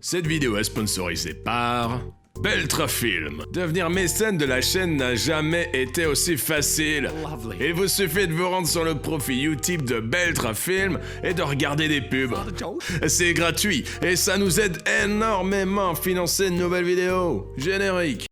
Cette vidéo est sponsorisée par Beltrafilm. Devenir mécène de la chaîne n'a jamais été aussi facile. Il vous suffit de vous rendre sur le profil YouTube de Beltrafilm et de regarder des pubs. C'est gratuit et ça nous aide énormément à financer de nouvelles vidéos. Générique.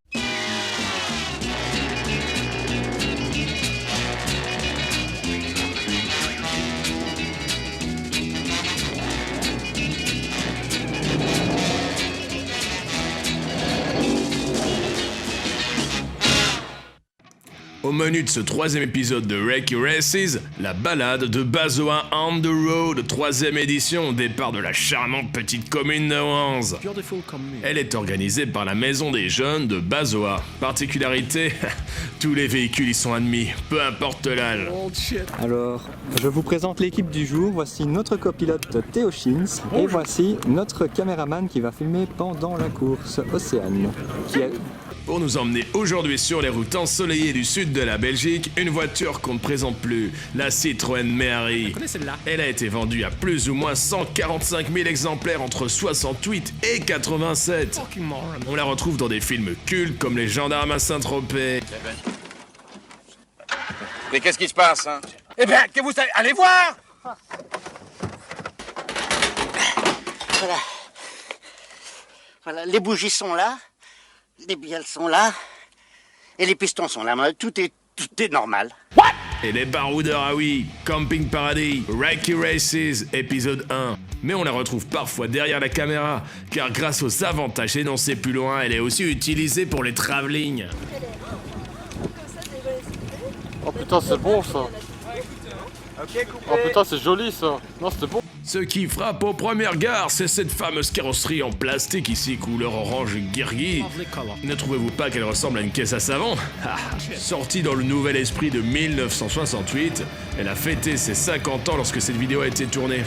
Au menu de ce troisième épisode de Wrecky Races, la balade de Bazoa on the Road, troisième édition au départ de la charmante petite commune de Wanze. Elle est organisée par la Maison des Jeunes de Bazoa. Particularité, tous les véhicules y sont admis, peu importe l'âge. Alors, je vous présente l'équipe du jour. Voici notre copilote Théo Schins et voici notre caméraman qui va filmer pendant la course, Océane, qui est... Pour nous emmener aujourd'hui sur les routes ensoleillées du sud de la Belgique, une voiture qu'on ne présente plus, la Citroën Méhari. Elle a été vendue à plus ou moins 145 000 exemplaires entre 68 et 87. On la retrouve dans des films cultes comme Les Gendarmes à Saint-Tropez. Mais qu'est-ce qui se passe, hein? Eh bien, que vous savez... Allez voir! Voilà. Voilà, les bougies sont là. Les bielles sont là, et les pistons sont là, tout est normal. Et les baroudeurs, ah oui, Camping Paradis, Wrecky Races, épisode 1. Mais on la retrouve parfois derrière la caméra, car grâce aux avantages énoncés plus loin, elle est aussi utilisée pour les travelling. Oh putain, c'est bon ça. Oh putain, c'est joli ça. Non, c'était bon. Ce qui frappe au premier regard, c'est cette fameuse carrosserie en plastique ici, couleur orange guirgui. Ne trouvez-vous pas qu'elle ressemble à une caisse à savon? Sortie dans le nouvel esprit de 1968, elle a fêté ses 50 ans lorsque cette vidéo a été tournée.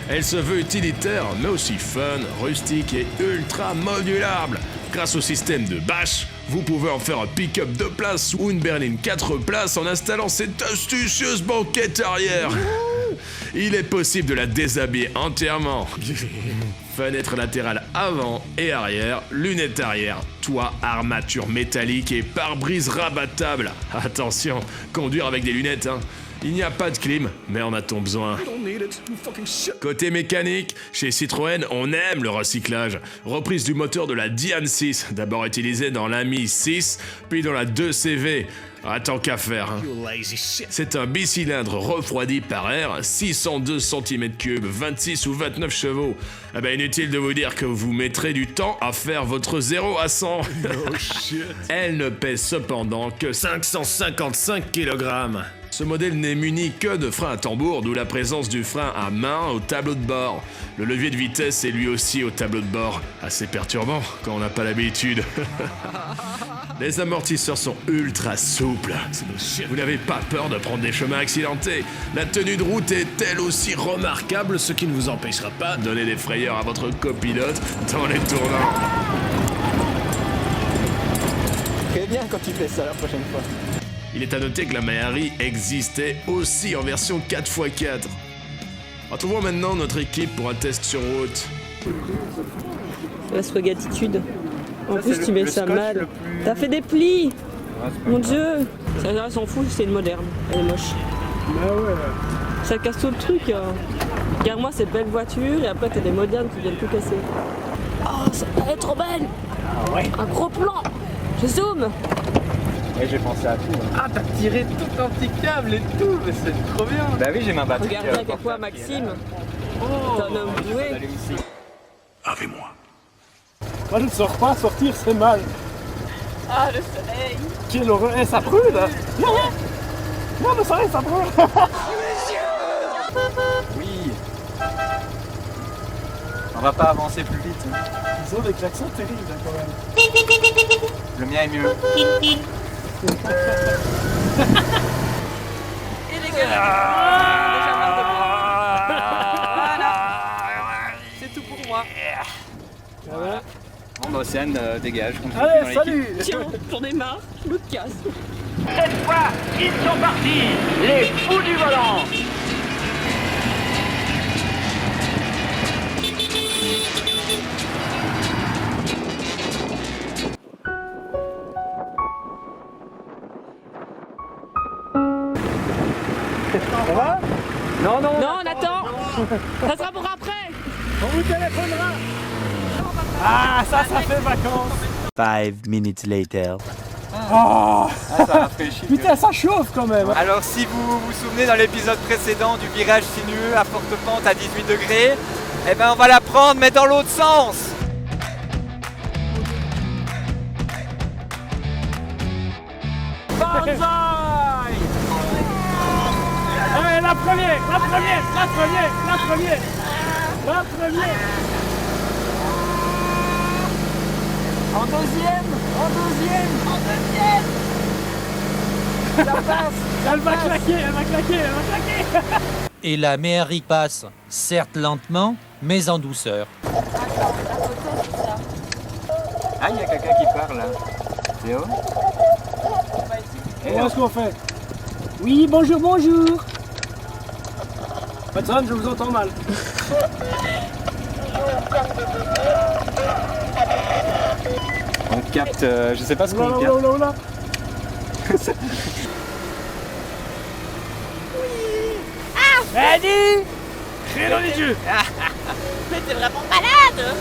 Elle se veut utilitaire, mais aussi fun, rustique et ultra modulable. Grâce au système de bâche, vous pouvez en faire un pick-up 2 places ou une berline 4 places en installant cette astucieuse banquette arrière. Il est possible de la déshabiller entièrement. Fenêtre latérale avant et arrière, lunettes arrière, toit, armature métallique et pare-brise rabattable. Attention, conduire avec des lunettes, hein. Il n'y a pas de clim, mais en a-t-on besoin? Côté mécanique, chez Citroën, on aime le recyclage. Reprise du moteur de la Diane 6, d'abord utilisé dans l'Ami 6, puis dans la 2CV. Ah, tant qu'à faire, hein. C'est un bicylindre refroidi par air, 602 cm3, 26 ou 29 chevaux. Ah ben inutile de vous dire que vous mettrez du temps à faire votre 0 à 100. Elle ne pèse cependant que 555 kg. Ce modèle n'est muni que de freins à tambour, d'où la présence du frein à main au tableau de bord. Le levier de vitesse est lui aussi au tableau de bord. Assez perturbant quand on n'a pas l'habitude. Les amortisseurs sont ultra souples. Vous n'avez pas peur de prendre des chemins accidentés. La tenue de route est elle aussi remarquable, ce qui ne vous empêchera pas de donner des frayeurs à votre copilote dans les tournants. Très bien quand tu fais ça la prochaine fois. Il est à noter que la Méhari existait aussi en version 4x4. Retrouvons maintenant notre équipe pour un test sur route. La spaghettitude. En plus, tu mets ça mal. T'as fait des plis. Mon Dieu. Ça s'en fout, c'est une moderne. Elle est moche. Bah ouais. Ça casse tout le truc. Regarde-moi cette belle voiture et après t'as des modernes qui viennent tout casser. Oh, elle est trop belle. Ah ouais. Un gros plan. Je zoome. Ouais, j'ai pensé à tout. Ah, t'as tiré tout un petit câble et tout, mais c'est trop bien. Bah oui, j'ai ma batterie. Regarde bien qu'à quoi, Maxime. T'es un homme doué. Avec-moi. Moi je ne sors pas, sortir c'est mal. Ah, le soleil. Quelle horreur. Eh, ça brûle. Non, non, le soleil ça brûle. Oui. On va pas avancer plus vite. Hein. Ils ont des klaxons terribles hein, quand même. Le mien est mieux. Et les gars. Déjà marre de moi. Voilà. C'est tout pour moi. Voilà. Bon bah Océane, dégage. Allez, salut. Tiens, j'en ai marre. Je me casse. Cette fois, ils sont partis, les fous du volant. Ça sera pour après. On vous téléphonera. Ah, ça fait vacances. 5 minutes later. Oh, Ah, ça rafraîchit. putain, ça chauffe quand même. Alors si vous vous souvenez dans l'épisode précédent du virage sinueux à forte pente à 18 degrés, eh ben on va la prendre mais dans l'autre sens. Banzai. Allez, la première. En deuxième. Ça passe. Elle va claquer. Et la mairie passe, certes lentement, mais en douceur. Ah, il y a quelqu'un qui parle là. Théo? Et qu'est-ce qu'on fait? Oui, bonjour. Patron, je vous entends mal. On capte, je sais pas ce qu'on capte. Oula. Ready? Crie dans les yeux. Mais t'es vraiment malade.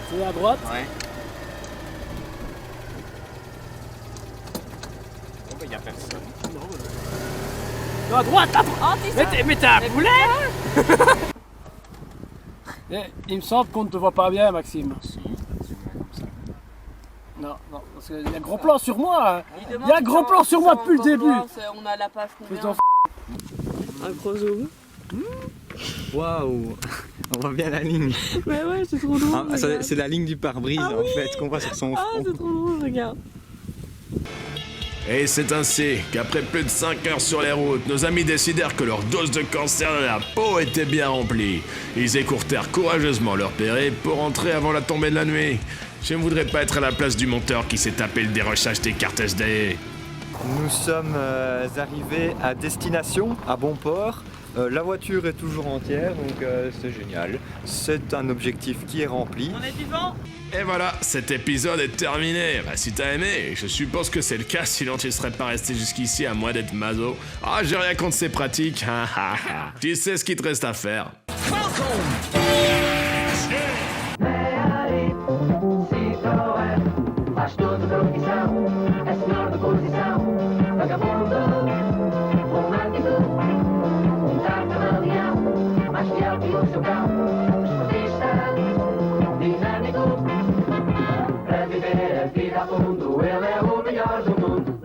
C'est à droite. Ouais. Bon, bah, y a personne. Non, à droite. Mais t'es un poulet. Il me semble qu'on ne te voit pas bien, Maxime. Non, parce qu'il y a un gros plan sur moi. Il y a un gros plan sur moi depuis le début. On a la page Putain, Un gros zoom. Waouh. On voit bien la ligne. Mais ouais, c'est trop drôle. Ah, c'est la ligne du pare-brise en fait qu'on voit sur son Ah, front. c'est trop drôle, regarde. Et c'est ainsi qu'après plus de 5 heures sur les routes, nos amis décidèrent que leur dose de cancer de la peau était bien remplie. Ils écourtèrent courageusement leur périple pour rentrer avant la tombée de la nuit. Je ne voudrais pas être à la place du monteur qui s'est tapé le dérochage des cartes SD. Nous sommes arrivés à destination, à bon port. La voiture est toujours entière, donc c'est génial. C'est un objectif qui est rempli. On est vivant. Et voilà, cet épisode est terminé. Bah, si t'as aimé, je suppose que c'est le cas, sinon tu serais pas resté jusqu'ici à moins d'être maso. Ah, j'ai rien contre ces pratiques. Tu sais ce qu'il te reste à faire. Faz toda profissão, é senhor de posição, vagabundo, romântico, camaleão, mais fiel que o seu cão, esportista, dinâmico, para viver a vida a fundo, ele é o melhor do mundo.